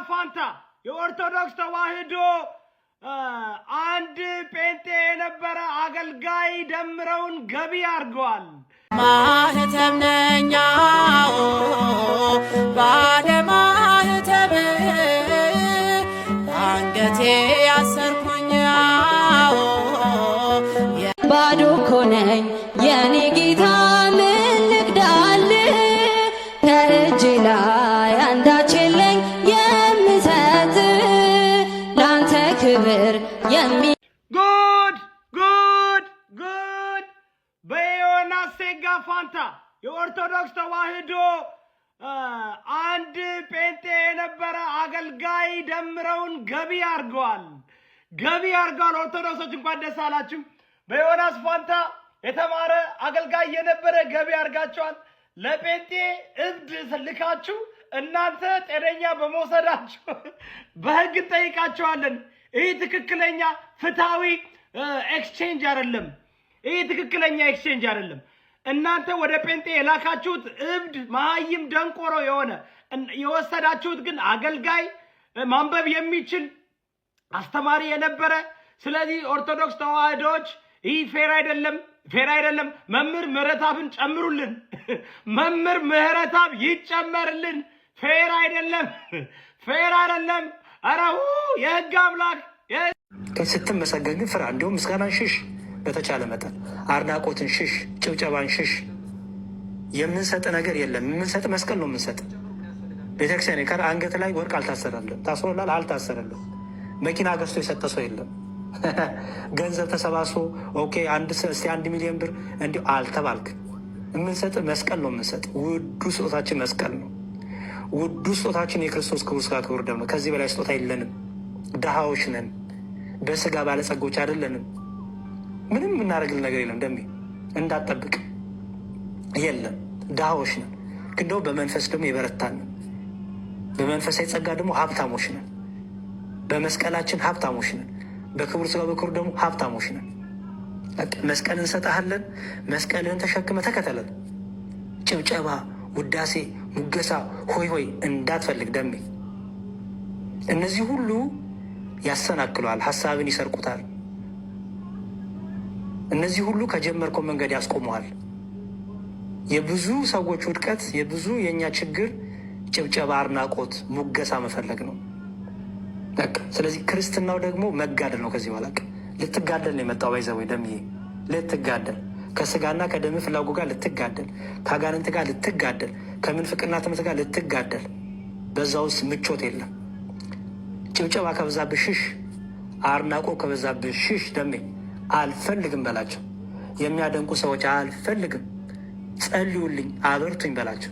ፋንታ የኦርቶዶክስ ተዋህዶ አንድ ጴንጤ የነበረ አገልጋይ ደምረውን ገቢ አድርገዋል። ማህተም ነኛው ባለ ማህተም አንገቴ ያሰርኩኛው ባዶ እኮ ነኝ የኔ ጌታ ምን ልግዳል ከእጄ ላይ አንዳች የለኝ የምሰጥ ላንተ ክብር የሚ ጉድ በዮናስ ሴጋ ፋንታ የኦርቶዶክስ ተዋህዶ አንድ ጴንጤ የነበረ አገልጋይ ደምረውን ገቢ አድርገዋል። ኦርቶዶክሶች እንኳን ደስ አላችሁ። በዮናስ ፋንታ የተማረ አገልጋይ የነበረ ገቢ አድርጋችኋል። ለጴንጤ እብድ ልካችሁ እናንተ ጤነኛ በመውሰዳችሁ በህግ እንጠይቃችኋለን። ይህ ትክክለኛ ፍትሃዊ ኤክስቼንጅ አይደለም። እናንተ ወደ ጴንጤ የላካችሁት እብድ መሃይም ደንቆሮ የሆነ የወሰዳችሁት ግን አገልጋይ ማንበብ የሚችል አስተማሪ የነበረ። ስለዚህ ኦርቶዶክስ ተዋህዶች ይህ ፌር አይደለም። መምህር ምህረታብን ጨምሩልን። መምህር ምህረታብ ይጨመርልን። ፌር አይደለም። አረሁ የህግ አምላክ ስትመሰገን ግን ፍራ። እንዲሁም ምስጋናን ሽሽ፣ በተቻለ መጠን አድናቆትን ሽሽ፣ ጭብጨባን ሽሽ። የምንሰጥ ነገር የለም። የምንሰጥ መስቀል ነው የምንሰጥ። ቤተክርስቲያን ከር አንገት ላይ ወርቅ አልታሰረልን። ታስሮላል፣ አልታሰረልን። መኪና ገዝቶ የሰጠ ሰው የለም። ገንዘብ ተሰባስቦ ኦኬ እስቲ 1 ሚሊዮን ብር እንዲሁ አልተባልክ። የምንሰጥ መስቀል ነው የምንሰጥ። ውዱ ስጦታችን መስቀል ነው። ውዱ ስጦታችን የክርስቶስ ክቡር ሥጋ ክቡር ደም ነው። ከዚህ በላይ ስጦታ የለንም። ድሃዎች ነን። በስጋ ባለጸጎች አይደለንም። ምንም የምናደርግልን ነገር የለም። ደሜ እንዳትጠብቅ የለም። ድሃዎች ነን፣ ግን ደግሞ በመንፈስ ደግሞ የበረታን ነን። በመንፈሳዊ ጸጋ ደግሞ ሀብታሞች ነን። በመስቀላችን ሀብታሞች ነን። በክቡር ሥጋ በክቡር ደግሞ ሀብታሞች ነን። መስቀል እንሰጥሃለን። መስቀልን ተሸክመ ተከተለን። ጭብጨባ፣ ውዳሴ፣ ሙገሳ፣ ሆይ እንዳትፈልግ ደሜ። እነዚህ ሁሉ ያሰናክሏል፣ ሀሳብን ይሰርቁታል። እነዚህ ሁሉ ከጀመርከው መንገድ ያስቆመዋል። የብዙ ሰዎች ውድቀት፣ የብዙ የእኛ ችግር ጭብጨባ፣ አድናቆት፣ ሙገሳ መፈለግ ነው። ስለዚህ ክርስትናው ደግሞ መጋደል ነው። ከዚህ በኋላ ልትጋደል ነው የመጣው። ባይዘወይ ደምዬ ልትጋደል፣ ከስጋና ከደም ፍላጎት ጋር ልትጋደል፣ ከአጋንንት ጋር ልትጋደል፣ ከምንፍቅና ትምህርት ጋር ልትጋደል። በዛ ውስጥ ምቾት የለም። ጭብጨባ ከበዛብህ ሽሽ፣ አድናቆ ከበዛብህ ሽሽ። ደሜ አልፈልግም በላቸው። የሚያደንቁ ሰዎች አልፈልግም፣ ጸልዩልኝ፣ አበርቱኝ በላቸው።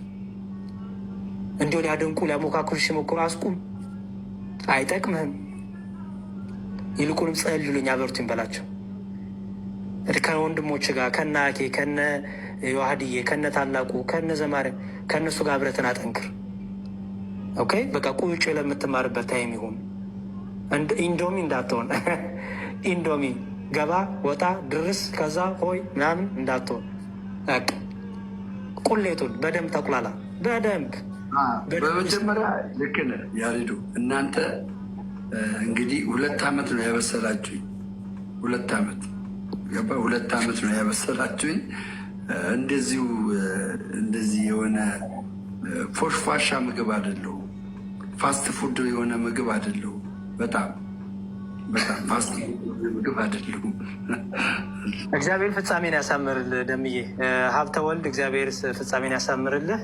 እንዲሁ ሊያደንቁ ሊያሞካክሩ ሲሞክሩ አስቁም፣ አይጠቅምህም። ይልቁንም ጸልዩልኝ፣ አበርቱኝ በላቸው። ከወንድሞች ጋር ከነ አኬ ከነ ዮሐድዬ ከነ ታላቁ ከነ ዘማርያም ከእነሱ ጋር ህብረትን አጠንክር። ኦኬ በቃ ቁጭ ለምትማርበት ታይም ይሁን። ኢንዶሚ እንዳትሆን ኢንዶሚ ገባ ወጣ ድርስ ከዛ ሆይ ምናምን እንዳትሆን። ቁሌቱን በደንብ ተቁላላ። በደንብ በመጀመሪያ ልክ ነህ ያሬዱ። እናንተ እንግዲህ 2 ዓመት ነው ያበሰላችሁኝ። 2 ዓመት ገባ 2 ዓመት ነው ያበሰላችሁኝ። እንደዚህ የሆነ ፎሽፋሻ ምግብ አይደለሁ። ፋስት ፉድ የሆነ ምግብ አይደለሁ። በጣም ፋስት ምግብ አይደለሁም። እግዚአብሔር ፍጻሜን ያሳምርልህ ደምዬ። ሀብተ ወልድ እግዚአብሔር ፍጻሜን ያሳምርልህ።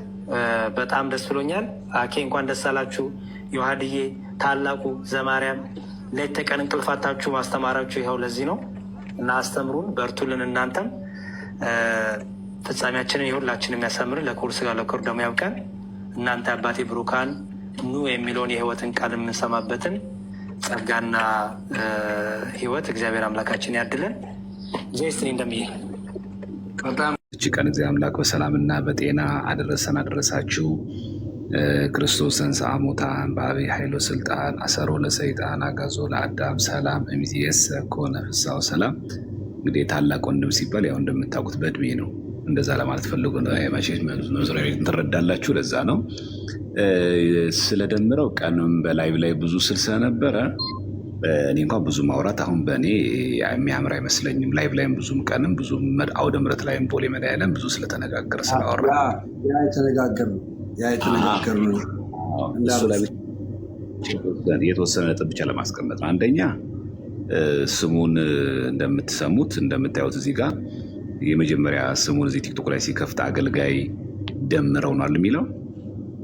በጣም ደስ ብሎኛል። አኬ እንኳን ደስ አላችሁ። ዮሐድዬ፣ ታላቁ ዘማርያም ሌት ተቀን እንቅልፋታችሁ ማስተማራችሁ ይኸው ለዚህ ነው እና አስተምሩን፣ በርቱልን። እናንተም ፍጻሜያችንን የሁላችንም ያሳምርን። ለክቡር ሥጋ ለክቡር ደሙ ያብቃን። እናንተ አባቴ ብሩካን ኑ የሚለውን የህይወትን ቃል የምንሰማበትን ጸጋና ህይወት እግዚአብሔር አምላካችን ያድለን። ዜስትኒ እንደምዬ በጣም እቺ ቀን እግዚአብሔር አምላክ በሰላምና በጤና አደረሳችሁ። ክርስቶስ ተንሥአ እሙታን በዐቢይ ኃይሉ ስልጣን አሰሮ ለሰይጣን አግዓዞ ለአዳም ሰላም እምይእዜሰ ኮነ ፍስሐ ወሰላም። እንግዲህ ታላቅ ወንድም ሲባል ያው እንደምታውቁት በእድሜ ነው። እንደዛ ለማለት ፈልጎ ነው። መዝሙረ ዳዊት ትረዳላችሁ። ለዛ ነው ስለደምረው ቀንም በላይቭ ላይ ብዙ ስል ስለነበረ እኔ እንኳን ብዙ ማውራት አሁን በእኔ የሚያምር አይመስለኝም። ላይቭ ላይም ብዙም ቀንም ብዙ አውደ ምሕረት ላይም ቦሌ መድኃኔዓለም ብዙ ስለተነጋገረ ስላወራ የተወሰነ ነጥብ ብቻ ለማስቀመጥ ነው። አንደኛ ስሙን እንደምትሰሙት እንደምታዩት እዚህ ጋር የመጀመሪያ ስሙን እዚህ ቲክቶክ ላይ ሲከፍት አገልጋይ ደምረው ነው የሚለው።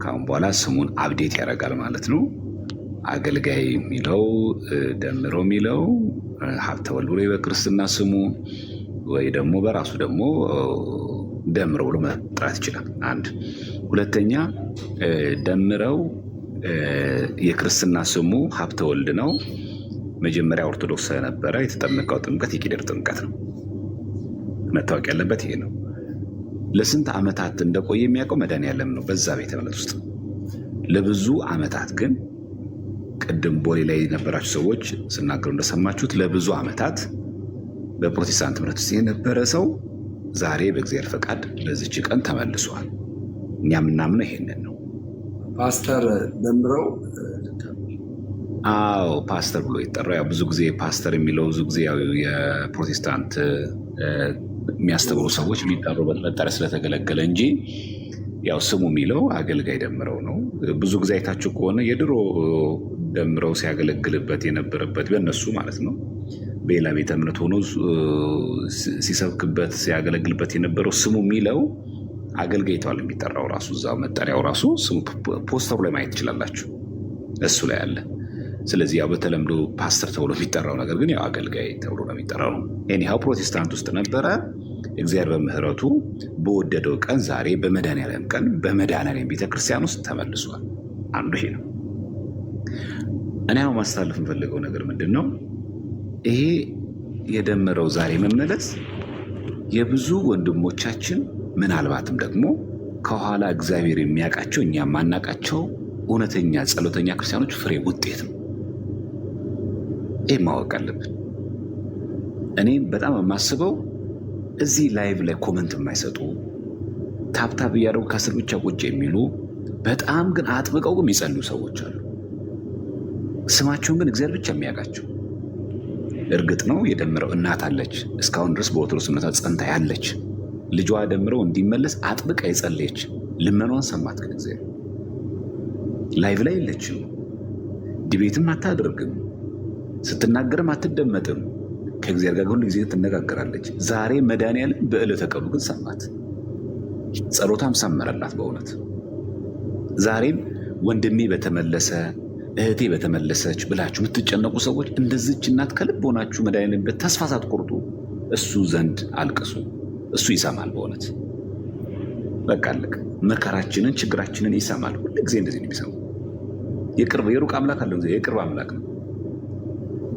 ከአሁን በኋላ ስሙን አፕዴት ያደርጋል ማለት ነው። አገልጋይ የሚለው ደምረው የሚለው ሀብተወልድ ብሎ በክርስትና ስሙ ወይ ደግሞ በራሱ ደግሞ ደምረው ብሎ መጥራት ይችላል። አንድ ሁለተኛ ደምረው የክርስትና ስሙ ሀብተወልድ ነው። መጀመሪያ ኦርቶዶክስ ነበረ። የተጠመቀው ጥምቀት የቄደር ጥምቀት ነው። መታወቅ ያለበት ይሄ ነው። ለስንት ዓመታት እንደቆየ የሚያውቀው መድኃኔዓለም ነው በዛ ቤተ እምነት ውስጥ ለብዙ ዓመታት። ግን ቅድም ቦሌ ላይ የነበራችሁ ሰዎች ስናገሩ እንደሰማችሁት ለብዙ ዓመታት በፕሮቴስታንት እምነት ውስጥ የነበረ ሰው ዛሬ በእግዚአብሔር ፈቃድ ለዚች ቀን ተመልሷል። እኛ የምናምነው ይሄንን ነው። ፓስተር ደምረው አዎ ፓስተር ብሎ ይጠራው። ያው ብዙ ጊዜ ፓስተር የሚለው ብዙ ጊዜ ያው የፕሮቴስታንት የሚያስተምሩ ሰዎች የሚጠሩበት መጠሪያ ስለተገለገለ እንጂ ያው ስሙ የሚለው አገልጋይ ደምረው ነው። ብዙ ጊዜ አይታችሁ ከሆነ የድሮ ደምረው ሲያገለግልበት የነበረበት በእነሱ ማለት ነው በሌላ ቤተ እምነት ሆኖ ሲሰብክበት ሲያገለግልበት የነበረው ስሙ የሚለው አገልጋይ ተዋል የሚጠራው ራሱ እዛው መጠሪያው ራሱ ስሙ ፖስተሩ ላይ ማየት ትችላላችሁ፣ እሱ ላይ አለ። ስለዚህ ያው በተለምዶ ፓስተር ተብሎ የሚጠራው ነገር ግን ያው አገልጋይ ተብሎ ነው የሚጠራው ነው። ኤኒሃው ፕሮቴስታንት ውስጥ ነበረ። እግዚአብሔር በምህረቱ በወደደው ቀን ዛሬ በመድኃኔዓለም ቀን በመድኃኔዓለም ቤተክርስቲያን ውስጥ ተመልሷል። አንዱ ይሄ ነው። እኔ አሁን ማስተላለፍ የምፈልገው ነገር ምንድን ነው? ይሄ የደመረው ዛሬ መመለስ የብዙ ወንድሞቻችን ምናልባትም ደግሞ ከኋላ እግዚአብሔር የሚያውቃቸው እኛ የማናውቃቸው እውነተኛ ጸሎተኛ ክርስቲያኖች ፍሬ ውጤት ነው። ይህ ማወቅ አለብን። እኔ በጣም የማስበው እዚህ ላይቭ ላይ ኮመንት የማይሰጡ ታብታብ እያደረጉ ከስር ብቻ ቁጭ የሚሉ በጣም ግን አጥብቀው ግን የሚጸልዩ ሰዎች አሉ። ስማቸውን ግን እግዚአብሔር ብቻ የሚያውቃቸው። እርግጥ ነው የደምረው እናት አለች፣ እስካሁን ድረስ በኦርቶዶክስ እምነቷ ጸንታ ያለች፣ ልጇ ደምረው እንዲመለስ አጥብቃ የጸለየች፣ ልመኗን ሰማት። ግን እግዚአብሔር ላይቭ ላይ የለችም፣ ዲቤትም አታደርግም፣ ስትናገርም አትደመጥም። ከእግዚአብሔር ጋር ሁሉ ጊዜ ትነጋገራለች። ዛሬ መድኃኔዓለም በዕለተ ቀኑ ግን ሰማት፣ ጸሎታም ሰመረላት። በእውነት ዛሬም ወንድሜ በተመለሰ እህቴ በተመለሰች ብላችሁ የምትጨነቁ ሰዎች እንደዚች እናት ከልብ ሆናችሁ መድኃኔዓለም ተስፋ ሳትቆርጡ እሱ ዘንድ አልቅሱ። እሱ ይሰማል። በእውነት በቃ አለቀ። መከራችንን ችግራችንን ይሰማል። ሁሉ ጊዜ እንደዚህ ነው የሚሰማው። የሩቅ አምላክ አለ፣ የቅርብ አምላክ ነው።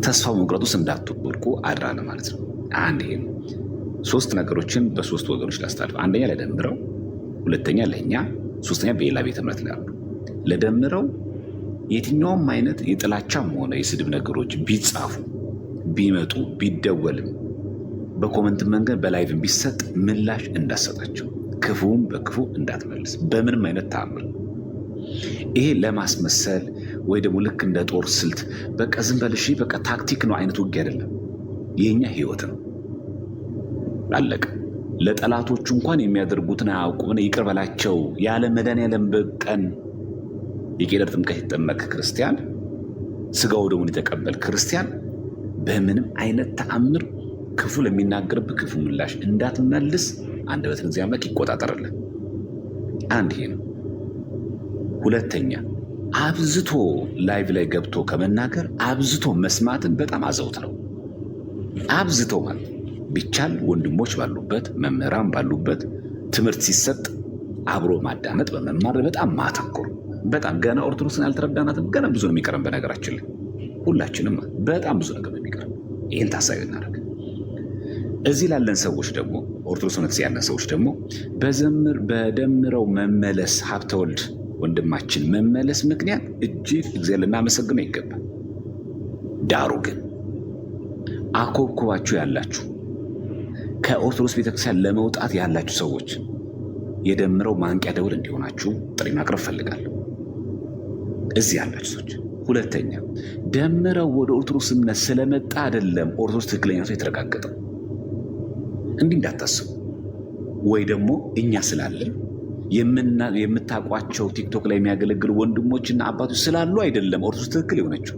ተስፋው መቁረጥ ውስጥ እንዳትወድቁ አድራ ነው ማለት ነው። አንድ ይሄ ነው። ሶስት ነገሮችን በሶስት ወገኖች ላስተላልፍ። አንደኛ ለደምረው፣ ሁለተኛ ለእኛ፣ ሶስተኛ በሌላ ቤተ እምነት ላይ አሉ። ለደምረው የትኛውም አይነት የጥላቻም ሆነ የስድብ ነገሮች ቢጻፉ ቢመጡ ቢደወልም በኮመንት መንገድ በላይቭም ቢሰጥ ምላሽ እንዳሰጣቸው፣ ክፉም በክፉ እንዳትመልስ በምንም አይነት ተአምር። ይሄ ለማስመሰል ወይ ደግሞ ልክ እንደ ጦር ስልት በቃ ዝም በል እሺ በቃ ታክቲክ ነው አይነት ውጊያ አይደለም። የኛ ህይወት ነው። አለቀ። ለጠላቶቹ እንኳን የሚያደርጉትን አያውቁም፣ ይቅር በላቸው ያለ መድኃኔዓለም በቀን የቄደር ጥምቀት የተጠመቀ ክርስቲያን፣ ስጋው ደሙን የተቀበል ክርስቲያን በምንም አይነት ተአምር ክፉ ለሚናገርብህ ክፉ ምላሽ እንዳትመልስ አንደበትን እግዚአብሔር አምላክ ይቆጣጠርልን። አንድ ይሄ ነው። ሁለተኛ አብዝቶ ላይቭ ላይ ገብቶ ከመናገር አብዝቶ መስማትን በጣም አዘውትረው። አብዝቶ ማለት ቢቻል ወንድሞች ባሉበት መምህራን ባሉበት ትምህርት ሲሰጥ አብሮ ማዳመጥ በመማር በጣም ማተኮር። በጣም ገና ኦርቶዶክስን ያልተረዳናትም ገና ብዙ ነው የሚቀረን። በነገራችን ላይ ሁላችንም በጣም ብዙ ነገር ነው የሚቀረን። ይህን ታሳቢ እናደርግ። እዚህ ላለን ሰዎች ደግሞ ኦርቶዶክስ እምነት ያለን ሰዎች ደግሞ በደምረው መመለስ ሀብተወልድ ወንድማችን መመለስ ምክንያት እጅግ እግዚአብሔር ልናመሰግነው ይገባል። ዳሩ ግን አኮብኩባችሁ ያላችሁ ከኦርቶዶክስ ቤተክርስቲያን ለመውጣት ያላችሁ ሰዎች የደምረው ማንቂያ ደውል እንዲሆናችሁ ጥሪ ማቅረብ ፈልጋለሁ። እዚህ ያላችሁ ሰዎች። ሁለተኛ ደምረው ወደ ኦርቶዶክስ እምነት ስለመጣ አይደለም ኦርቶዶክስ ትክክለኛ ሰው የተረጋገጠው። እንዲህ እንዳታስቡ። ወይ ደግሞ እኛ ስላለን የምታውቋቸው ቲክቶክ ላይ የሚያገለግሉ ወንድሞችና አባቶች ስላሉ አይደለም ኦርቶዶክስ ትክክል የሆነችው።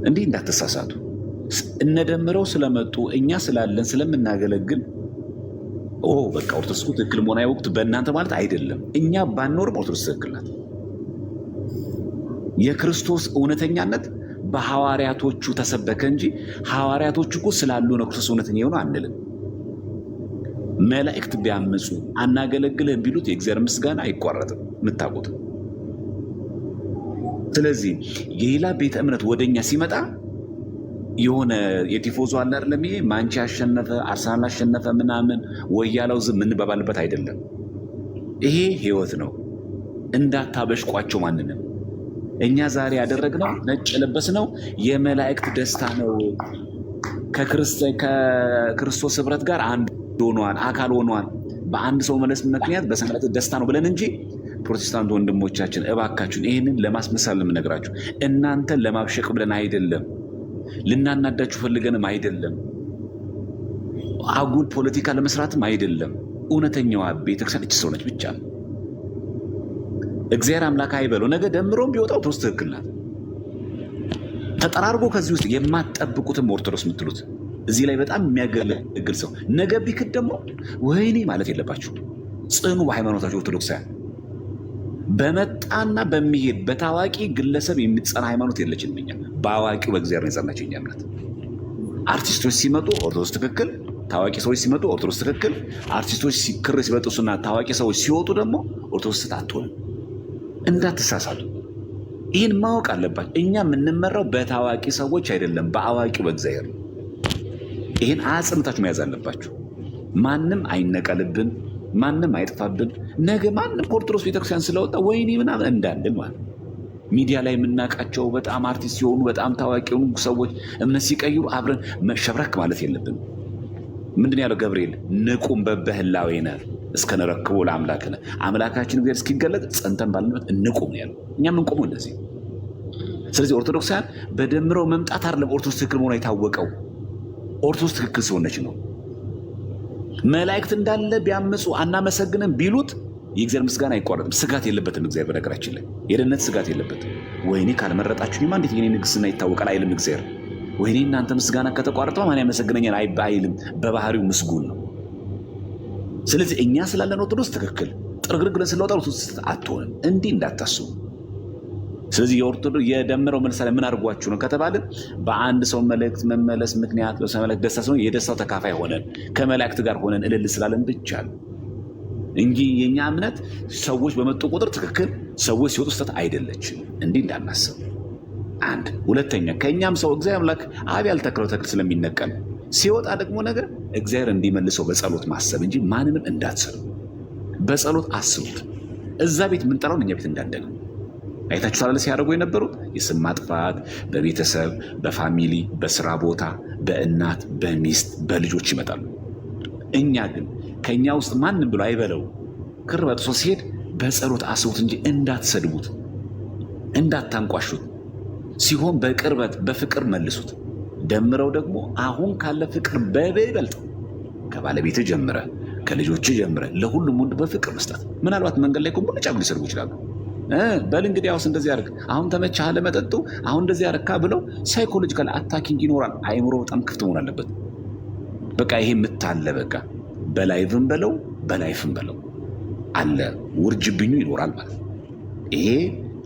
እንዲህ እንዳትሳሳቱ። እነደምረው ስለመጡ እኛ ስላለን ስለምናገለግል በቃ ኦርቶዶክስ ትክክል መሆን አይወቅት በእናንተ ማለት አይደለም። እኛ ባንኖርም ኦርቶዶክስ ትክክል ናት። የክርስቶስ እውነተኛነት በሐዋርያቶቹ ተሰበከ እንጂ ሐዋርያቶቹ እኮ ስላሉ ነው ክርስቶስ እውነተኛ የሆኑ አንልም። መላእክት ቢያምፁ አናገለግልህም ቢሉት የእግዚአብሔር ምስጋና አይቋረጥም፣ የምታውቁት። ስለዚህ የሌላ ቤተ እምነት ወደኛ ሲመጣ የሆነ የቲፎዞ አለ አይደለም፣ ይሄ ማንቺ አሸነፈ አርሰናል አሸነፈ ምናምን ወያለው ዝም እንባባልበት አይደለም። ይሄ ህይወት ነው። እንዳታበሽቋቸው ማንንም። እኛ ዛሬ ያደረግነው ነጭ የለበስነው የመላእክት ደስታ ነው። ከክርስቶስ ህብረት ጋር አንድ ሆኗል፣ አካል ሆኗል። በአንድ ሰው መለስ ምክንያት በሰማዕታት ደስታ ነው ብለን እንጂ ፕሮቴስታንት ወንድሞቻችን እባካችሁን ይህንን ለማስመሰል የምነግራችሁ እናንተን ለማብሸቅ ብለን አይደለም፣ ልናናዳችሁ ፈልገንም አይደለም፣ አጉል ፖለቲካ ለመስራትም አይደለም። እውነተኛዋ ቤተክርስቲያን እች ሰው ነች ብቻ ነው። እግዚአብሔር አምላክ አይበለው። ነገ ደምሮም ቢወጣው ኦርቶዶክስ ትክክል ናት። ተጠራርጎ ከዚህ ውስጥ የማትጠብቁትም ኦርቶዶክስ የምትሉት እዚህ ላይ በጣም የሚያገለግል ሰው ነገ ቢክድ ደግሞ ወይኔ ማለት የለባችሁ። ጽኑ በሃይማኖታችሁ ኦርቶዶክሳውያን። በመጣና በሚሄድ በታዋቂ ግለሰብ የሚጸና ሃይማኖት የለችንም እኛ። በአዋቂው በእግዚአብሔር ነው የጸናችው የኛ እምነት። አርቲስቶች ሲመጡ ኦርቶዶክስ ትክክል፣ ታዋቂ ሰዎች ሲመጡ ኦርቶዶክስ ትክክል። አርቲስቶች ክር ሲበጥሱና ታዋቂ ሰዎች ሲወጡ ደግሞ ኦርቶዶክስ አትሆንም። እንዳትሳሳቱ። ይህን ማወቅ አለባችሁ። እኛ የምንመራው በታዋቂ ሰዎች አይደለም፣ በአዋቂው በእግዚአብሔር ነው። ይህን አጽንታችሁ መያዝ አለባችሁ። ማንም አይነቀልብን፣ ማንም አይጥፋብን። ነገ ማንም ኦርቶዶክስ ቤተክርስቲያን ስለወጣ ወይኔ ምናምን እንዳንል ማለት ሚዲያ ላይ የምናውቃቸው በጣም አርቲስት ሲሆኑ በጣም ታዋቂ የሆኑ ሰዎች እምነት ሲቀይሩ አብረን መሸብረክ ማለት የለብን። ምንድን ያለው ገብርኤል? ንቁም በበህላዌነ እስከነረክቦ ለአምላክነ፣ አምላካችን እግዚአብሔር እስኪገለጥ ጸንተን ባለንበት እንቁም ያለው። እኛም እንቁሙ እንደዚህ። ስለዚህ ኦርቶዶክሳውያን በደምረው መምጣት አይደለም ኦርቶዶክስ ትክክል መሆኗ የታወቀው፣ ኦርቶዶክስ ትክክል ስለሆነች ነው። መላእክት እንዳለ ቢያምፁ አናመሰግንም ቢሉት የእግዚአብሔር ምስጋና አይቋረጥም። ስጋት የለበትም እግዚአብሔር። በነገራችን ላይ የደህንነት ስጋት የለበትም። ወይኔ ካልመረጣችሁኝማ እንዴት የኔ ንግስና ይታወቃል አይልም እግዚአብሔር። ወይኔ እናንተ ምስጋና ከተቋረጠ ማን ያመሰግነኛል አይልም። በባህሪው ምስጉን ነው። ስለዚህ እኛ ስላለን ኦርቶዶክስ ትክክል፣ ጥርግርግ ብለን ስለወጣ ኦርቶዶክስ አትሆንም። እንዲህ እንዳታስቡ። ስለዚህ የደምረው መልሳሌ ምን አድርጓችሁ ነው ከተባልን በአንድ ሰው መልእክት መመለስ ምክንያት በመላእክት ደስታ ሲሆን የደስታው ተካፋይ ሆነን ከመላእክት ጋር ሆነን እልል ስላለን ብቻ ነው እንጂ የኛ እምነት ሰዎች በመጡ ቁጥር ትክክል፣ ሰዎች ሲወጡ ስህተት አይደለችም። እንዲህ እንዳናስብ። አንድ ሁለተኛ ከእኛም ሰው እግዚአብሔር አምላክ አብ ያልተከለው ተክል ስለሚነቀል ሲወጣ ደግሞ ነገር እግዚአብሔር እንዲመልሰው በጸሎት ማሰብ እንጂ ማንንም እንዳትሰሩ። በጸሎት አስቡት። እዛ ቤት የምንጠራውን እኛ ቤት እንዳንደግ አይታችሁ ሳለ ሲያደርጉ የነበሩት የስም ማጥፋት በቤተሰብ በፋሚሊ በስራ ቦታ በእናት በሚስት በልጆች ይመጣሉ። እኛ ግን ከእኛ ውስጥ ማንም ብሎ አይበለው ክር በጥሶ ሲሄድ በጸሎት አስቡት እንጂ እንዳትሰድቡት፣ እንዳታንቋሹት። ሲሆን በቅርበት በፍቅር መልሱት። ደምረው ደግሞ አሁን ካለ ፍቅር በይበልጥ ከባለቤት ጀምረ ከልጆች ጀምረ ለሁሉም ወንድ በፍቅር መስጠት። ምናልባት መንገድ ላይ ሙሉ ጫጉ ሊሰርጉ ይችላሉ። በል እንግዲህ አሁን እንደዚህ ያደርግ፣ አሁን ተመቻህ ለመጠጡ፣ አሁን እንደዚህ ያደርካ ብለው ሳይኮሎጂካል አታኪንግ ይኖራል። አይምሮ በጣም ክፍት መሆን አለበት። በቃ ይሄ ምታለ በቃ በላይቭም በለው በላይፍም በለው አለ ውርጅብኙ ይኖራል ማለት ነው። ይሄ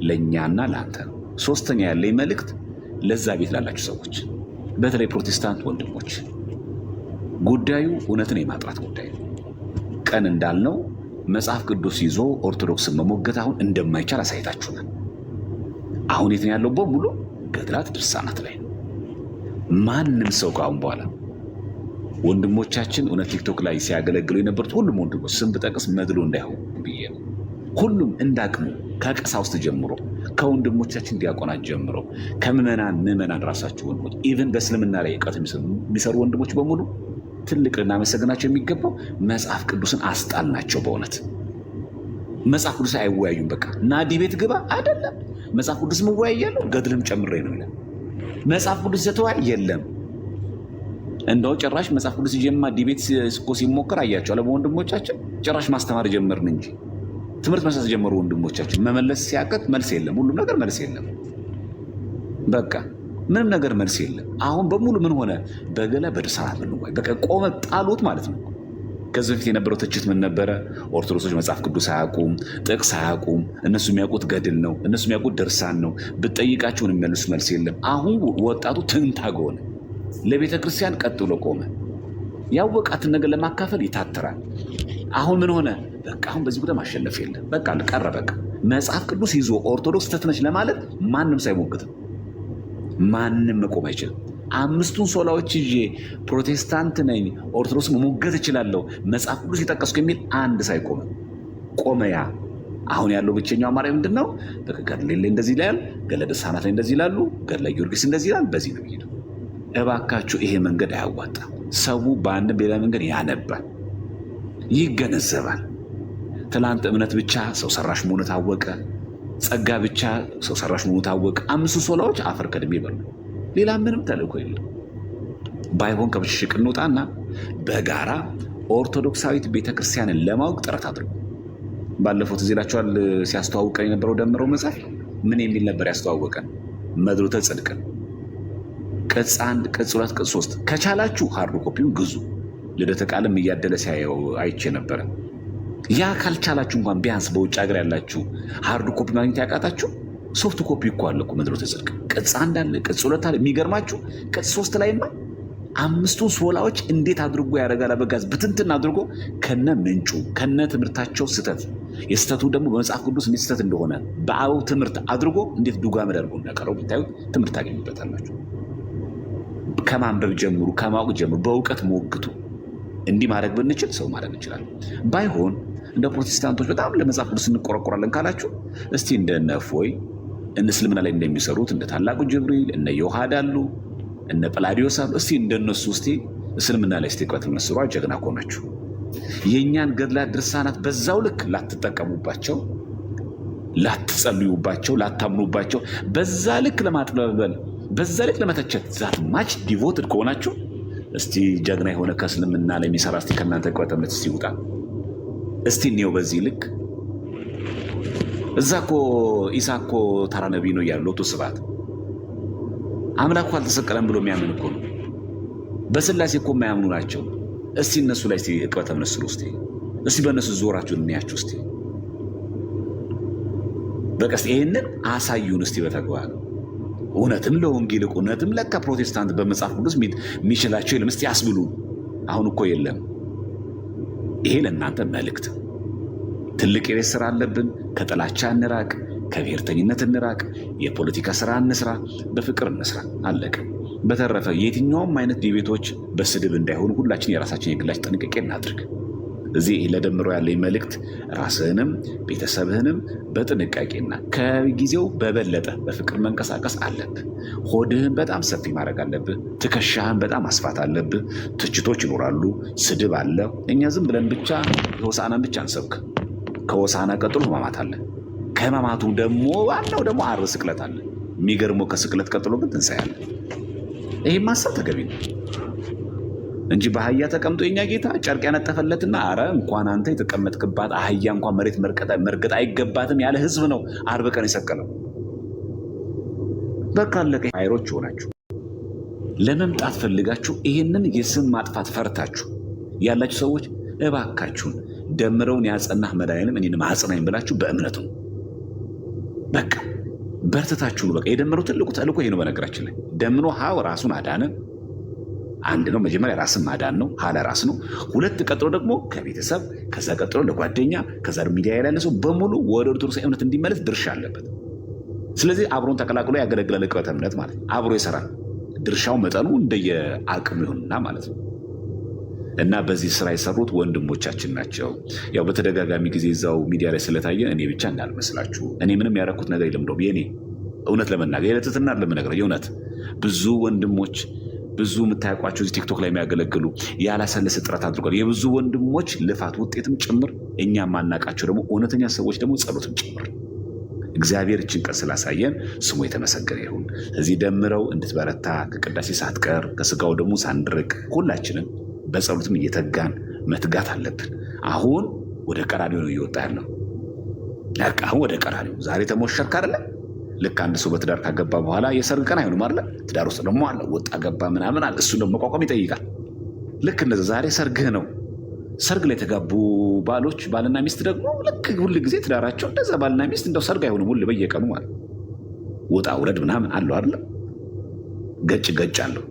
ለእኛና ለአንተ ነው። ሶስተኛ ያለኝ መልእክት ለዛ ቤት ላላችሁ ሰዎች፣ በተለይ ፕሮቴስታንት ወንድሞች፣ ጉዳዩ እውነትን የማጥራት ጉዳይ ነው። ቀን እንዳልነው መጽሐፍ ቅዱስ ይዞ ኦርቶዶክስን መሞገት አሁን እንደማይቻል አሳይታችሁናል። አሁን የት ነው ያለው? በሙሉ ገድላት ድርሳናት ላይ ነው። ማንም ሰው ከአሁን በኋላ ወንድሞቻችን እውነት ቲክቶክ ላይ ሲያገለግሉ የነበሩት ሁሉም ወንድሞች ስም ብጠቅስ መድሎ እንዳይሆን ብዬ ነው። ሁሉም እንዳቅሙ ከቀሳውስት ጀምሮ ከወንድሞቻችን ዲያቆናት ጀምሮ ከምዕመናን ራሳቸው ወንድሞች ኢቨን በእስልምና ላይ እውቀት የሚሰሩ ወንድሞች በሙሉ ትልቅ ልናመሰግናቸው የሚገባው መጽሐፍ ቅዱስን አስጣልናቸው። በእውነት መጽሐፍ ቅዱስ አይወያዩም። በቃ ና ዲቤት ግባ አይደለም። መጽሐፍ ቅዱስ እወያያለሁ ገድልም ጨምሬ ነው ይላል። መጽሐፍ ቅዱስ ዘተዋይ የለም። እንደው ጭራሽ መጽሐፍ ቅዱስ ጀማ ዲቤት እኮ ሲሞከር አያቸው አለ ወንድሞቻችን። ጭራሽ ማስተማር ጀመርን እንጂ ትምህርት መስጠት ጀመሩ ወንድሞቻችን። መመለስ ሲያቀት መልስ የለም። ሁሉም ነገር መልስ የለም። በቃ ምንም ነገር መልስ የለም። አሁን በሙሉ ምን ሆነ? በገላ በድርሳናት ምንዋይ በቃ ቆመ ጣሉት ማለት ነው። ከዚህ በፊት የነበረው ትችት ምን ነበረ? ኦርቶዶክሶች መጽሐፍ ቅዱስ አያውቁም፣ ጥቅስ አያውቁም፣ እነሱ የሚያውቁት ገድል ነው፣ እነሱ የሚያውቁት ድርሳን ነው። ብትጠይቃቸውን የሚመልሱ መልስ የለም። አሁን ወጣቱ ትንታግ ሆነ። ለቤተ ክርስቲያን ቀጥ ብሎ ቆመ። ያወቃትን ነገር ለማካፈል ይታትራል። አሁን ምን ሆነ? በቃ አሁን በዚህ ጉዳይ ማሸነፍ የለም። በቃ ቀረ። በቃ መጽሐፍ ቅዱስ ይዞ ኦርቶዶክስ ተትነች ለማለት ማንም ሳይሞግትም ማንም መቆም አይችልም። አምስቱን ሶላዎች ይዤ ፕሮቴስታንት ነኝ ኦርቶዶክስ መሞገት እችላለሁ መጽሐፍ ቅዱስ የጠቀስኩ የሚል አንድ ሳይቆም ቆመ። ያ አሁን ያለው ብቸኛው አማራጭ ምንድን ነው? ገድሌ ላይ እንደዚህ ይላል፣ ገድለ ድርሳናት ላይ እንደዚህ ይላሉ፣ ገድለ ጊዮርጊስ እንደዚህ ይላል። በዚህ ነው የሚሄደው። እባካችሁ ይሄ መንገድ አያዋጣም። ሰው በአንድም ሌላ መንገድ ያነባል፣ ይገነዘባል። ትላንት እምነት ብቻ ሰው ሰራሽ መሆኑ ታወቀ፣ ጸጋ ብቻ ሰው ሰራሽ መሆኑ ታወቀ። አምስቱ ሶላዎች አፈር ከድሜ ይበሉ። ሌላ ምንም ተልእኮ የለም። ባይሆን ከብሽሽቅ እንውጣና በጋራ ኦርቶዶክሳዊት ቤተክርስቲያንን ለማወቅ ጥረት አድርጉ። ባለፈው ትዝ ይላችኋል ሲያስተዋውቀን የነበረው ደምረው መጽሐፍ ምን የሚል ነበር ያስተዋወቀን? መድሎተ ጽድቅን ቅጽ 1 ቅጽ 2 ቅጽ 3 ከቻላችሁ ሃርድ ኮፒውን ግዙ። ልደተ ቃልም እያደለ ሲያየው አይቼ ነበረ። ያ ካልቻላችሁ እንኳን ቢያንስ በውጭ ሀገር ያላችሁ ሃርድ ኮፒ ማግኘት ያቃታችሁ ሶፍት ኮፒ እኮ አለ እኮ መድሎተ ጽድቅ ቅጽ 1 አለ፣ ቅጽ 2 አለ። የሚገርማችሁ ቅጽ 3 ላይማ አምስቱን ሶላዎች እንዴት አድርጎ ያደርጋል አበጋዝ ብትንትን አድርጎ ከነ ምንጩ ከነ ትምህርታቸው ስተት የስተቱ ደግሞ በመጽሐፍ ቅዱስ እንዴት ስተት እንደሆነ በአበው ትምህርት አድርጎ እንዴት ዱጋመድ አድርጎ እንዳቀረው ብታዩት ትምህርት ታገኙበታላችሁ። ከማንበብ ጀምሩ፣ ከማወቅ ጀምሩ፣ በእውቀት ሞግቱ። እንዲህ ማድረግ ብንችል ሰው ማድረግ እንችላለን። ባይሆን እንደ ፕሮቴስታንቶች በጣም ለመጽሐፍ ቅዱስ እንቆረቆራለን ካላችሁ እስቲ እንደነ እፎይ እስልምና ላይ እንደሚሰሩት እንደ ታላቁ ጅብሪል እነ ዮሐድ አሉ፣ እነ ጵላዲዮስ አሉ። እስቲ እንደነሱ እስቲ እስልምና ላይ እስቲ ቀጥል መስሩ። ጀግና ከሆናችሁ የእኛን ገድላት ድርሳናት በዛው ልክ ላትጠቀሙባቸው፣ ላትጸልዩባቸው፣ ላታምኑባቸው፣ በዛ ልክ ለማጥበበል፣ በዛ ልክ ለመተቸት ዛት ማች ዲቮትድ ከሆናችሁ እስቲ ጀግና የሆነ ከእስልምና ላይ የሚሰራ እስቲ ከእናንተ ቀጠምነት እስቲ ይውጣ። እስቲ እኔው በዚህ ልክ እዛ እኮ ኢሳ እኮ ተራ ነቢይ ነው እያሉ ሎቱ ስብሐት አምላኩ አልተሰቀለም ብሎ የሚያምን እኮ ነው። በስላሴ እኮ የማያምኑ ናቸው። እስቲ እነሱ ላይ እስቲ እቅበተ እምነት እስቲ እስቲ በእነሱ ዞራችሁን እንያችሁ እስቲ በቃ እስቲ ይህንን አሳዩን እስቲ በተግባር እውነትም ለወንጌል እውነትም ለካ ፕሮቴስታንት በመጽሐፍ ቅዱስ የሚችላቸው የለም እስቲ ያስብሉ። አሁን እኮ የለም። ይሄ ለእናንተ መልእክት። ትልቅ የቤት ስራ አለብን። ከጥላቻ እንራቅ፣ ከብሔርተኝነት እንራቅ፣ የፖለቲካ ስራ እንስራ፣ በፍቅር እንስራ። አለቀ። በተረፈ የትኛውም አይነት ዲቤቶች በስድብ እንዳይሆኑ ሁላችን የራሳችን የግላጭ ጥንቃቄ እናድርግ። እዚህ ለደምሮ ያለኝ መልእክት ራስህንም ቤተሰብህንም በጥንቃቄና ከጊዜው በበለጠ በፍቅር መንቀሳቀስ አለብህ። ሆድህን በጣም ሰፊ ማድረግ አለብህ። ትከሻህን በጣም ማስፋት አለብህ። ትችቶች ይኖራሉ፣ ስድብ አለ። እኛ ዝም ብለን ብቻ የሆሳዕናን ብቻ እንሰብክ። ከሆሳዕና ቀጥሎ ህማማት አለ። ከህማማቱ ደግሞ ዋናው ደግሞ ዓርብ ስቅለት አለ። የሚገርመው ከስቅለት ቀጥሎ ግን ትንሣኤ አለ። ይህም ማሰብ ተገቢ ነው እንጂ በአህያ ተቀምጦ የኛ ጌታ ጨርቅ ያነጠፈለትና አረ እንኳን አንተ የተቀመጥክባት አህያ እንኳን መሬት መርገጥ አይገባትም ያለ ህዝብ ነው ዓርብ ቀን የሰቀለው። በቃ አለቀ። አይሮች ሆናችሁ ለመምጣት ፈልጋችሁ ይህንን የስም ማጥፋት ፈርታችሁ ያላችሁ ሰዎች እባካችሁን ደምረውን ያጸናህ መድኃኒዓለም እኔንም አጽናኝ ብላችሁ በእምነቱ በቃ በርትታችሁ ነው። በቃ የደምረው ትልቁ ተልእኮ ይሄ ነው። በነገራችን ላይ ደምሮ ሀው ራሱን አዳነ አንድ ነው። መጀመሪያ ራስን ማዳን ነው፣ ሀለ ራስ ነው። ሁለት ቀጥሎ ደግሞ ከቤተሰብ፣ ከዛ ቀጥሎ ለጓደኛ፣ ከዛ ሚዲያ ያለ ሰው በሙሉ ወደ ኦርቶዶክስ እምነት እንዲመለስ ድርሻ አለበት። ስለዚህ አብሮን ተቀላቅሎ ያገለግላል። ዕቅበተ እምነት ማለት አብሮ ይሰራል። ድርሻው መጠኑ እንደየአቅሙ ይሁንና ማለት ነው። እና በዚህ ስራ የሰሩት ወንድሞቻችን ናቸው። ያው በተደጋጋሚ ጊዜ እዛው ሚዲያ ላይ ስለታየ እኔ ብቻ እንዳልመስላችሁ። እኔ ምንም ያደረኩት ነገር የለም። የኔ እውነት ለመናገር የለትትና ለመነገር የእውነት ብዙ ወንድሞች ብዙ የምታውቋቸው እዚህ ቲክቶክ ላይ የሚያገለግሉ ያላሰለሰ ጥረት አድርጓል። የብዙ ወንድሞች ልፋት ውጤትም ጭምር እኛ ማናቃቸው ደግሞ እውነተኛ ሰዎች ደግሞ ጸሎትም ጭምር እግዚአብሔር እችን ቀን ስላሳየን ስሙ የተመሰገነ ይሁን። እዚህ ደምረው እንድትበረታ ከቅዳሴ ሳትቀር ከስጋው ደግሞ ሳንድርቅ ሁላችንም በጸሎትም እየተጋን መትጋት አለብን። አሁን ወደ ቀራንዮ ነው እየወጣ ያለው። አሁን ወደ ቀራንዮ ዛሬ ተሞሸርክ አይደለ? ልክ አንድ ሰው በትዳር ካገባ በኋላ የሰርግ ቀን አይሆንም አይደለ? ትዳር ውስጥ ደግሞ አለ ወጣ ገባ ምናምን አለ። እሱን ደግሞ መቋቋም ይጠይቃል። ልክ እንደዛ ዛሬ ሰርግህ ነው። ሰርግ ላይ የተጋቡ ባሎች ባልና ሚስት ደግሞ ልክ ሁል ጊዜ ትዳራቸው እንደዛ ባልና ሚስት እንደው ሰርግ አይሆንም ሁሉ በየቀኑ ማለት ወጣ ውረድ ምናምን አለው አይደለ? ገጭ ገጭ አለው።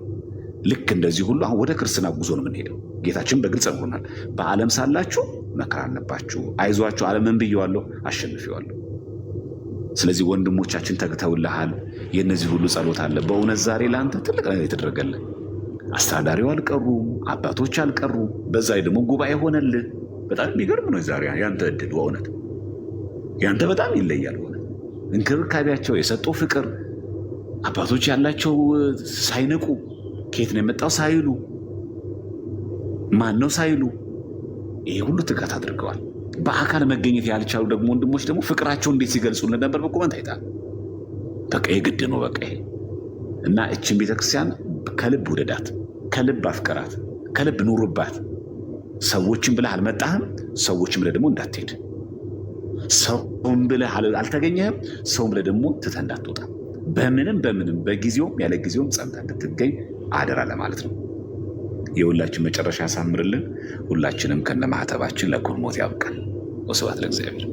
ልክ እንደዚህ ሁሉ አሁን ወደ ክርስትና ጉዞ ነው የምንሄደው። ጌታችን በግልጽ ነግሮናል። በዓለም ሳላችሁ መከራ አለባችሁ፣ አይዟችሁ፣ ዓለምን ብየዋለሁ አሸንፌዋለሁ። ስለዚህ ወንድሞቻችን ተግተውልሃል። የእነዚህ ሁሉ ጸሎት አለ። በእውነት ዛሬ ለአንተ ትልቅ ነገር የተደረገልህ አስተዳዳሪው አልቀሩ፣ አባቶች አልቀሩ፣ በዛ ደግሞ ጉባኤ ሆነልህ። በጣም የሚገርም ነው ዛሬ ያንተ እድል። በእውነት ያንተ በጣም ይለያል። ሆነ እንክብካቤያቸው የሰጡ ፍቅር፣ አባቶች ያላቸው ሳይንቁ፣ ከየት ነው የመጣው ሳይሉ፣ ማን ነው ሳይሉ፣ ይሄ ሁሉ ትጋት አድርገዋል። በአካል መገኘት ያልቻሉ ደግሞ ወንድሞች ደግሞ ፍቅራቸው እንዴት ሲገልጹልን ነበር በኮመንት አይታል። በቃ የግድ ነው በቃ ይሄ እና እችን ቤተክርስቲያን ከልብ ውደዳት፣ ከልብ አፍቀራት፣ ከልብ ኑሩባት። ሰዎችን ብለህ አልመጣህም፣ ሰዎችን ብለህ ደግሞ እንዳትሄድ። ሰውን ብለህ አልተገኘህም፣ ሰውን ብለህ ደግሞ ትተህ እንዳትወጣ። በምንም በጊዜውም ያለ ጊዜውም ጸንታ እንድትገኝ አደራ ለማለት ነው። የሁላችን መጨረሻ ያሳምርልን። ሁላችንም ከነማህተባችን ለኩር ሞት ያብቃል። ወስብሐት ለእግዚአብሔር።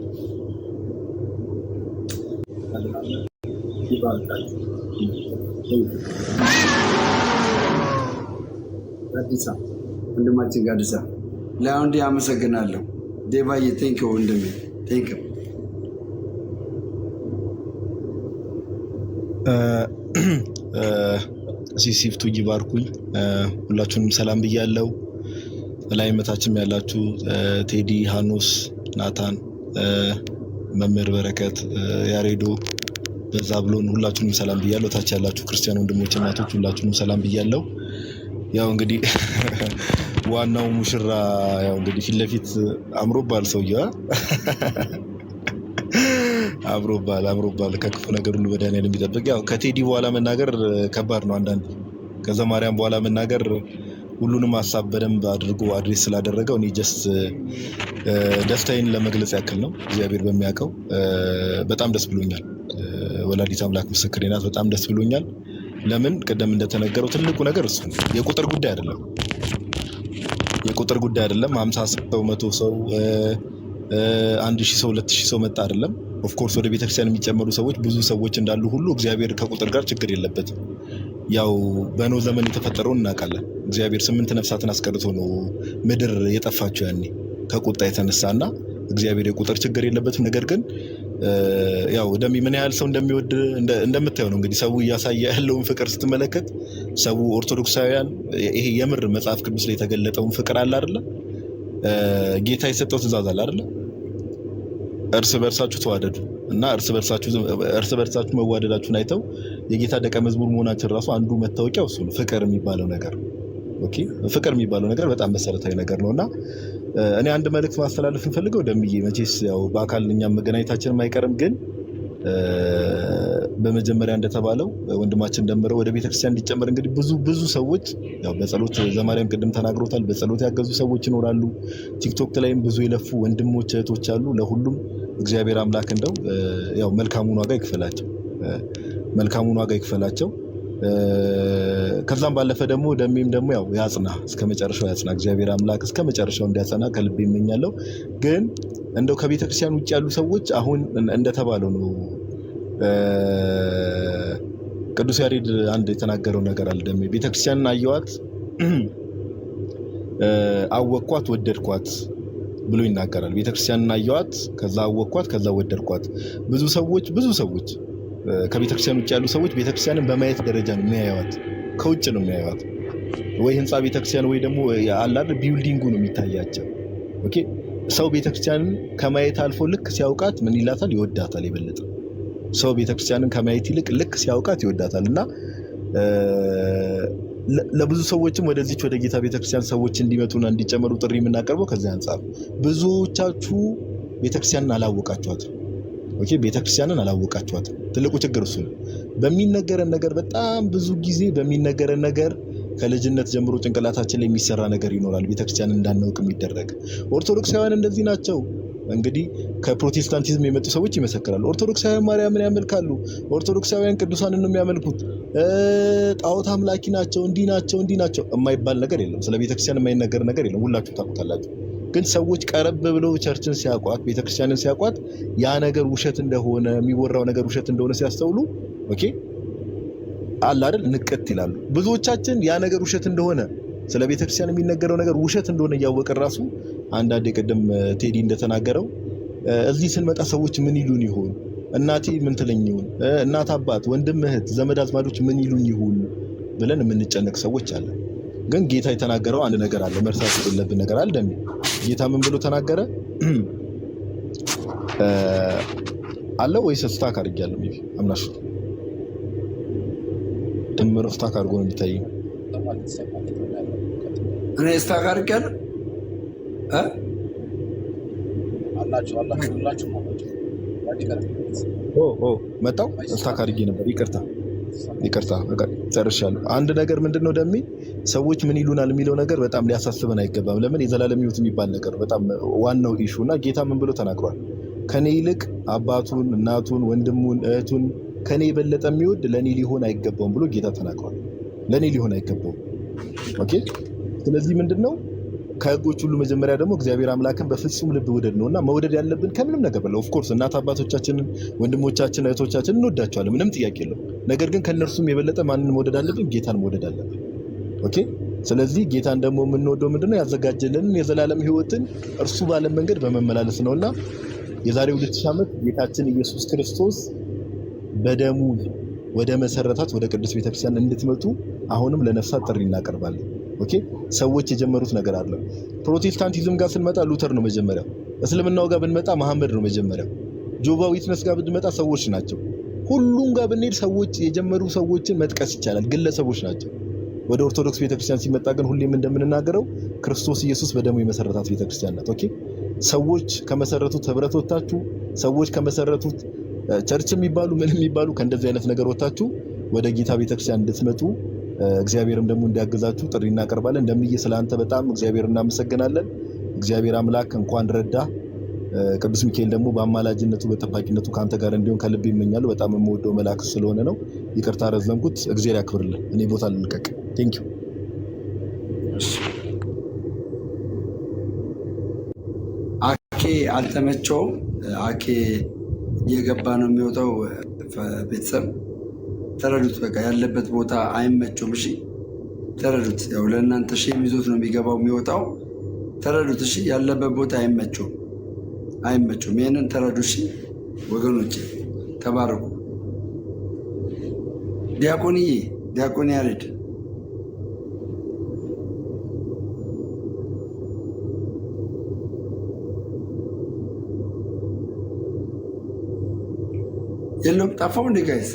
ጋዲሳ ወንድማችን ጋዲሳ ለአሁን አመሰግናለሁ። ዴባዬ ቴንኪው ወንድሜ ቴንኪው። ሲሲፍቱ ይባርኩኝ። ሁላችሁንም ሰላም ብያለሁ። በላይ መታችም ያላችሁ ቴዲ፣ ሃኖስ፣ ናታን፣ መምህር በረከት፣ ያሬዶ፣ በዛ ብሎን ሁላችሁንም ሰላም ብያለሁ። ታች ያላችሁ ክርስቲያን ወንድሞች እናቶች ሁላችሁንም ሰላም ብያለሁ። ያው እንግዲህ ዋናው ሙሽራ ያው እንግዲህ ፊት ለፊት አምሮባል ሰውዬው አምሮባል ከክፉ ነገር ሁሉ መድኃኒዓለም የሚጠብቅ። ያው ከቴዲ በኋላ መናገር ከባድ ነው አንዳንዴ። ከዘማርያም በኋላ መናገር ሁሉንም ሀሳብ በደንብ አድርጎ አድሬስ ስላደረገው እኔ ጀስት ደስታዬን ለመግለጽ ያክል ነው። እግዚአብሔር በሚያውቀው በጣም ደስ ብሎኛል። ወላዲት አምላክ ምስክሬ ናት። በጣም ደስ ብሎኛል። ለምን ቅደም እንደተነገረው ትልቁ ነገር እሱ የቁጥር ጉዳይ አይደለም። 50 ሰው 100 ሰው 1000 ሰው 2000 ሰው መጣ አይደለም። ኦፍኮርስ ወደ ቤተክርስቲያን የሚጨመሩ ሰዎች ብዙ ሰዎች እንዳሉ ሁሉ እግዚአብሔር ከቁጥር ጋር ችግር የለበትም። ያው በኖህ ዘመን የተፈጠረውን እናውቃለን። እግዚአብሔር 8 ነፍሳትን አስቀርቶ ነው ምድር የጠፋችው ያኔ ከቁጣ የተነሳና እግዚአብሔር የቁጥር ችግር የለበትም። ነገር ግን ያው ምን ያህል ሰው እንደሚወድ እንደምታየው ነው እንግዲህ ሰው እያሳየ ያለውን ፍቅር ስትመለከት ሰው ኦርቶዶክሳውያን ይሄ የምር መጽሐፍ ቅዱስ ላይ የተገለጠውን ፍቅር አለ አይደለ? ጌታ የሰጠው ትእዛዝ አለ አይደለ? እርስ በርሳችሁ ተዋደዱ እና እርስ በርሳችሁ መዋደዳችሁን አይተው የጌታ ደቀ መዝሙር መሆናችን ራሱ አንዱ መታወቂያው እሱ ነው። ፍቅር የሚባለው ነገር ኦኬ፣ ፍቅር የሚባለው ነገር በጣም መሰረታዊ ነገር ነውና እኔ አንድ መልእክት ማስተላለፍ እንፈልገው ደምዬ፣ መቼስ ያው በአካል እኛም መገናኘታችንም አይቀርም፣ ግን በመጀመሪያ እንደተባለው ወንድማችን ደምረው ወደ ቤተክርስቲያን እንዲጨመር እንግዲህ ብዙ ሰዎች ያው በጸሎት ዘማርያም ቅድም ተናግሮታል። በጸሎት ያገዙ ሰዎች ይኖራሉ። ቲክቶክ ላይም ብዙ የለፉ ወንድሞች እህቶች አሉ። ለሁሉም እግዚአብሔር አምላክ እንደው ያው መልካሙን ዋጋ ይክፈላቸው። ከዛም ባለፈ ደግሞ ደሜም ደግሞ ያው ያጽና፣ እስከመጨረሻው ያጽና። እግዚአብሔር አምላክ እስከመጨረሻው እንዲያጸና ከልብ ይመኛለሁ። ግን እንደው ከቤተክርስቲያን ውጭ ያሉ ሰዎች አሁን እንደተባለው ነው። ቅዱስ ያሬድ አንድ የተናገረው ነገር አለ። ደሜ ቤተክርስቲያንን አየዋት፣ አወቅኳት፣ ወደድኳት ብሎ ይናገራል። ቤተክርስቲያንን አየዋት፣ ከዛ አወቅኳት፣ ከዛ ወደድኳት። ብዙ ሰዎች ከቤተክርስቲያን ውጭ ያሉ ሰዎች ቤተክርስቲያንን በማየት ደረጃ ነው የሚያዩዋት። ከውጭ ነው የሚያዩዋት። ወይ ህንፃ ቤተክርስቲያን ወይ ደግሞ አላለ ቢልዲንጉ ነው የሚታያቸው። ኦኬ፣ ሰው ቤተክርስቲያንን ከማየት አልፎ ልክ ሲያውቃት ምን ይላታል? ይወዳታል። የበለጠ ሰው ቤተክርስቲያንን ከማየት ይልቅ ልክ ሲያውቃት ይወዳታል። እና ለብዙ ሰዎችም ወደዚች ወደ ጌታ ቤተክርስቲያን ሰዎች እንዲመጡና እንዲጨመሩ ጥሪ የምናቀርበው ከዚህ አንጻር ብዙዎቻችሁ ቤተክርስቲያንን አላወቃችኋትም። ኦኬ፣ ቤተክርስቲያንን አላወቃችኋትም። ትልቁ ችግር እሱ ነው። በሚነገረን ነገር በጣም ብዙ ጊዜ በሚነገረን ነገር ከልጅነት ጀምሮ ጭንቅላታችን ላይ የሚሰራ ነገር ይኖራል፣ ቤተክርስቲያን እንዳናውቅ የሚደረግ። ኦርቶዶክሳውያን እንደዚህ ናቸው። እንግዲህ ከፕሮቴስታንቲዝም የመጡ ሰዎች ይመሰክራሉ። ኦርቶዶክሳውያን ማርያምን ያመልካሉ፣ ኦርቶዶክሳውያን ቅዱሳንን ነው የሚያመልኩት፣ ጣዖት አምላኪ ናቸው፣ እንዲህ ናቸው የማይባል ነገር የለም። ስለ ቤተክርስቲያን የማይነገር ነገር የለም። ሁላችሁ ታውቁታላችሁ። ግን ሰዎች ቀረብ ብለው ቸርችን ሲያቋት፣ ቤተክርስቲያንን ሲያቋት ያ ነገር ውሸት እንደሆነ የሚወራው ነገር ውሸት እንደሆነ ሲያስተውሉ ኦኬ አለ አይደል ንቅት ይላሉ። ብዙዎቻችን ያ ነገር ውሸት እንደሆነ ስለ ቤተክርስቲያን የሚነገረው ነገር ውሸት እንደሆነ እያወቅን ራሱ አንዳንዴ ቅድም ቴዲ እንደተናገረው እዚህ ስንመጣ ሰዎች ምን ይሉን ይሆን፣ እናቴ ምን ትለኝ ይሆን፣ እናት አባት፣ ወንድም እህት፣ ዘመድ አዝማዶች ምን ይሉኝ ይሆን ብለን የምንጨነቅ ሰዎች አለ። ግን ጌታ የተናገረው አንድ ነገር አለ፣ መርሳት የሌለብን ነገር አለ። ደም ጌታ ምን ብሎ ተናገረ አለ ወይስ ስታክ አድርጌያለሁ? ሜቢ አምናሹ ድምር ስታክ አድርጎ ነው የሚታየኝ። እኔ ስታክ አድርጌያለሁ መጣው ስታክ አድርጌ ነበር። ይቅርታ ጨርሻለሁ። አንድ ነገር ምንድነው ደሜ ሰዎች ምን ይሉናል የሚለው ነገር በጣም ሊያሳስበን አይገባም። ለምን የዘላለም ሕይወት የሚባል ነገር በጣም ዋናው ኢሹ እና ጌታ ምን ብሎ ተናግሯል? ከኔ ይልቅ አባቱን፣ እናቱን፣ ወንድሙን፣ እህቱን ከኔ የበለጠ የሚወድ ለኔ ሊሆን አይገባውም ብሎ ጌታ ተናግሯል። ለኔ ሊሆን አይገባውም። ኦኬ። ስለዚህ ምንድነው ከህጎች ሁሉ መጀመሪያ ደግሞ እግዚአብሔር አምላክን በፍጹም ልብ ውደድ ነውና መውደድ ያለብን ከምንም ነገር በላይ ኦፍ ኮርስ እናት አባቶቻችንን፣ ወንድሞቻችን፣ እህቶቻችንን እንወዳቸዋለን፣ ምንም ጥያቄ የለውም። ነገር ግን ከነርሱም የበለጠ ማንን መውደድ አለብን? ጌታን መውደድ አለብን። ኦኬ። ስለዚህ ጌታን ደግሞ የምንወደው ምንድነው ያዘጋጀልንን የዘላለም ህይወትን እርሱ ባለን መንገድ በመመላለስ ነውና የዛሬ 2000 ዓመት ጌታችን ኢየሱስ ክርስቶስ በደሙ ወደ መሰረታት ወደ ቅዱስ ቤተክርስቲያን እንድትመጡ አሁንም ለነፍሳት ጥሪ እናቀርባለን። ኦኬ። ሰዎች የጀመሩት ነገር አለ። ፕሮቴስታንቲዝም ጋር ስንመጣ ሉተር ነው መጀመሪያው። እስልምናው ጋር ብንመጣ መሐመድ ነው መጀመሪያው። ጆባ ዊትነስ ጋር ብንመጣ ሰዎች ናቸው። ሁሉም ጋር ብንሄድ ሰዎች የጀመሩ ሰዎችን መጥቀስ ይቻላል፣ ግለሰቦች ናቸው። ወደ ኦርቶዶክስ ቤተክርስቲያን ሲመጣ ግን ሁሌም እንደምንናገረው ክርስቶስ ኢየሱስ በደሙ የመሰረታት ቤተክርስቲያን ናት። ኦኬ። ሰዎች ከመሰረቱት ህብረት ወጣችሁ፣ ሰዎች ከመሰረቱት ቸርች የሚባሉ ምን የሚባሉ ከእንደዚህ አይነት ነገር ወጣችሁ ወደ ጌታ ቤተክርስቲያን እንድትመጡ እግዚአብሔርም ደግሞ እንዲያግዛችሁ ጥሪ እናቀርባለን። እንደምዬ ስለአንተ በጣም እግዚአብሔር እናመሰግናለን። እግዚአብሔር አምላክ እንኳን ረዳ። ቅዱስ ሚካኤል ደግሞ በአማላጅነቱ በጠባቂነቱ ከአንተ ጋር እንዲሆን ከልብ ይመኛሉ። በጣም የምወደው መልአክ ስለሆነ ነው። ይቅርታ ረዘምኩት። እግዚአብሔር ያክብርልን። እኔ ቦታ ልልቀቅ። ቴንኪው። አኬ አልተመቸውም። አኬ እየገባ ነው የሚወጣው። ቤተሰብ ተረዱት። በቃ ያለበት ቦታ አይመቸውም። እሺ ተረዱት። ያው ለእናንተ ሼም ይዞት ነው የሚገባው የሚወጣው። ተረዱት። እሺ ያለበት ቦታ አይመቸውም። ይህንን ተረዱ። እሺ ወገኖቼ ተባረኩ። ዲያቆን ያሬድ የለውም። ጠፋው እንዴ ጋይስ?